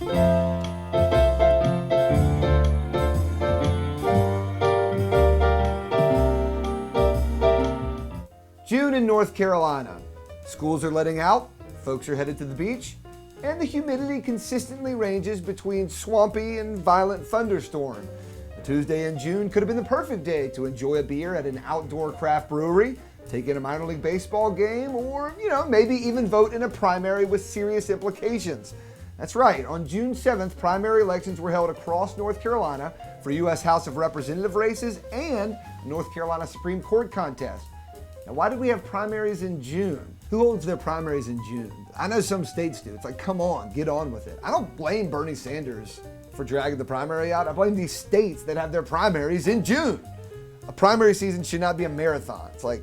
June in North Carolina. Schools are letting out, folks are headed to the beach, and the humidity consistently ranges between swampy and violent thunderstorm. A Tuesday in June could have been the perfect day to enjoy a beer at an outdoor craft brewery, take in a minor league baseball game, or, maybe even vote in a primary with serious implications. That's right, on June 7th, primary elections were held across North Carolina for U.S. House of Representative races and North Carolina Supreme Court contest. Now, why did we have primaries in June? Who holds their primaries in June? I know some states do. It's like, come on, get on with it. I don't blame Bernie Sanders for dragging the primary out. I blame these states that have their primaries in June. A primary season should not be a marathon. It's like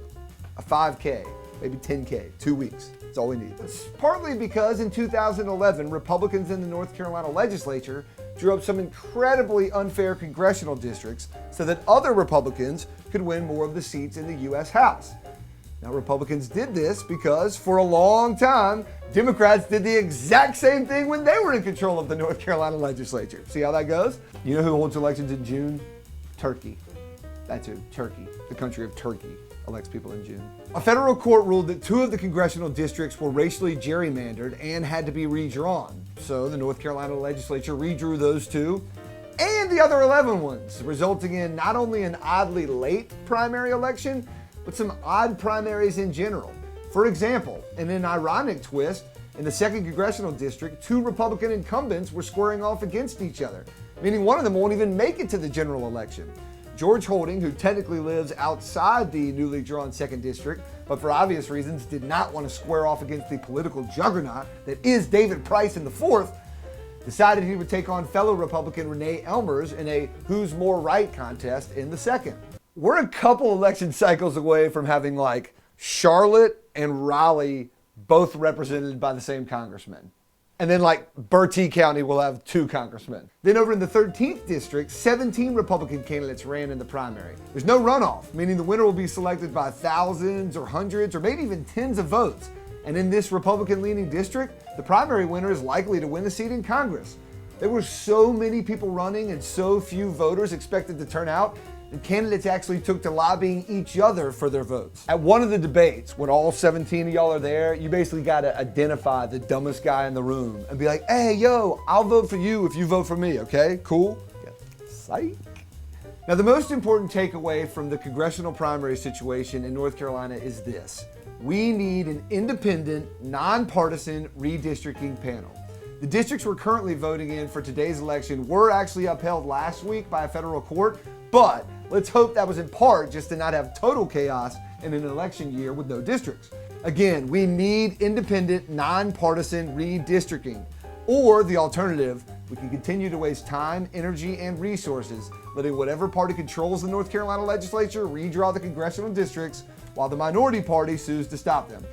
a 5K, maybe 10K, 2 weeks. That's all we need. It's partly because in 2011, Republicans in the North Carolina legislature drew up some incredibly unfair congressional districts so that other Republicans could win more of the seats in the U.S. House. Now, Republicans did this because for a long time, Democrats did the exact same thing when they were in control of the North Carolina legislature. See how that goes? You know who holds elections in June? Turkey. That's who, Turkey. The country of Turkey elects people in June. A federal court ruled that 2 of the congressional districts were racially gerrymandered and had to be redrawn. So the North Carolina legislature redrew those 2 and the other 11 ones, resulting in not only an oddly late primary election, but some odd primaries in general. For example, in an ironic twist, in the 2nd Congressional District, 2 Republican incumbents were squaring off against each other, meaning one of them won't even make it to the general election. George Holding, who technically lives outside the newly drawn 2nd District, but for obvious reasons did not want to square off against the political juggernaut that is David Price in the 4th, decided he would take on fellow Republican Renee Elmers in a who's more right contest in the 2nd. We're a couple election cycles away from having like Charlotte and Raleigh both represented by the same congressman. And then like Bertie County will have 2 congressmen. Then over in the 13th district, 17 Republican candidates ran in the primary. There's no runoff, meaning the winner will be selected by thousands or hundreds or maybe even tens of votes. And in this Republican-leaning district, the primary winner is likely to win the seat in Congress. There were so many people running and so few voters expected to turn out, and candidates actually took to lobbying each other for their votes. At one of the debates, when all 17 of y'all are there, you basically gotta identify the dumbest guy in the room and be like, hey, yo, I'll vote for you if you vote for me, okay? Cool? Yeah. Psych. Now, the most important takeaway from the congressional primary situation in North Carolina is this. We need an independent, nonpartisan redistricting panel. The districts we're currently voting in for today's election were actually upheld last week by a federal court, but let's hope that was in part just to not have total chaos in an election year with no districts. Again, we need independent, nonpartisan redistricting. Or the alternative, we can continue to waste time, energy, and resources letting whatever party controls the North Carolina legislature redraw the congressional districts while the minority party sues to stop them.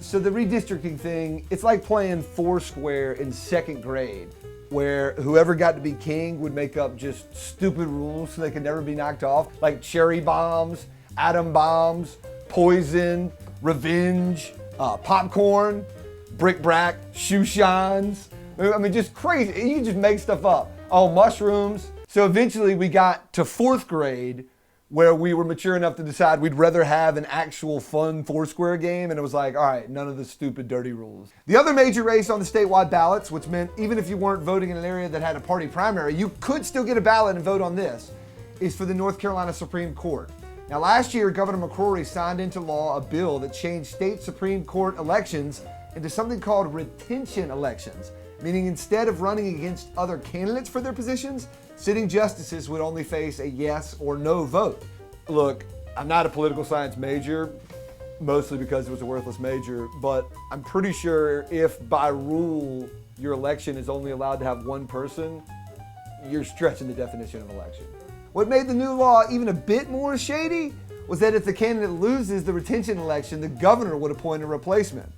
So the redistricting thing, it's like playing Foursquare in 2nd grade, where whoever got to be king would make up just stupid rules so they could never be knocked off, like cherry bombs, atom bombs, poison, revenge, popcorn, bric-brac, shoe shines. I mean, just crazy. You just make stuff up. Oh, mushrooms. So eventually we got to 4th grade where we were mature enough to decide we'd rather have an actual fun Foursquare game, and it was like, all right, none of the stupid, dirty rules. The other major race on the statewide ballots, which meant even if you weren't voting in an area that had a party primary, you could still get a ballot and vote on this, is for the North Carolina Supreme Court. Now, last year, Governor McCrory signed into law a bill that changed state Supreme Court elections into something called retention elections, meaning instead of running against other candidates for their positions, sitting justices would only face a yes or no vote. Look, I'm not a political science major, mostly because it was a worthless major, but I'm pretty sure if by rule your election is only allowed to have one person, you're stretching the definition of election. What made the new law even a bit more shady was that if the candidate loses the retention election, the governor would appoint a replacement.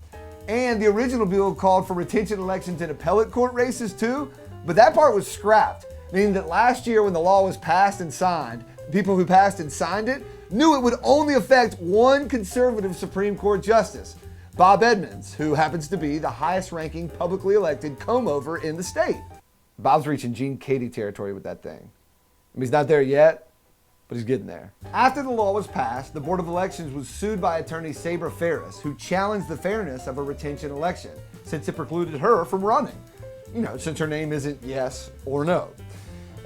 And the original bill called for retention elections in appellate court races too, but that part was scrapped, meaning that last year when the law was passed and signed, the people who passed and signed it knew it would only affect one conservative Supreme Court justice. Bob Edmonds, who happens to be the highest ranking publicly elected comb-over in the state. Bob's reaching Gene Katie territory with that thing. I mean, he's not there yet, but he's getting there. After the law was passed, the Board of Elections was sued by attorney Sabra Ferris, who challenged the fairness of a retention election, since it precluded her from running. Since her name isn't yes or no.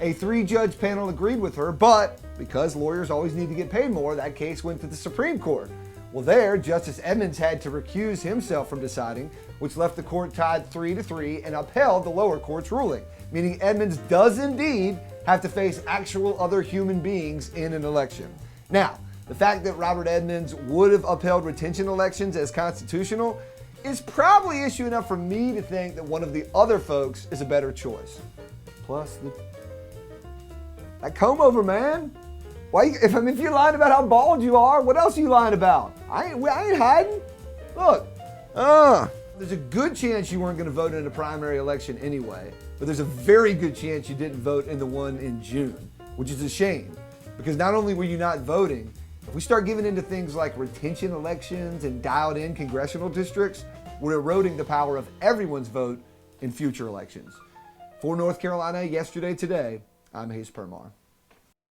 A 3-judge panel agreed with her, but because lawyers always need to get paid more, that case went to the Supreme Court. Well, there, Justice Edmonds had to recuse himself from deciding, which left the court tied 3-3 and upheld the lower court's ruling, meaning Edmonds does indeed have to face actual other human beings in an election. Now, the fact that Robert Edmonds would have upheld retention elections as constitutional is probably issue enough for me to think that one of the other folks is a better choice. Plus, that comb-over, man. Why? If you're lying about how bald you are, what else are you lying about? I ain't hiding. Look, there's a good chance you weren't going to vote in a primary election anyway, but there's a very good chance you didn't vote in the one in June, which is a shame, because not only were you not voting, if we start giving into things like retention elections and dialed-in congressional districts, we're eroding the power of everyone's vote in future elections. For North Carolina, yesterday, today, I'm Hayes Permar.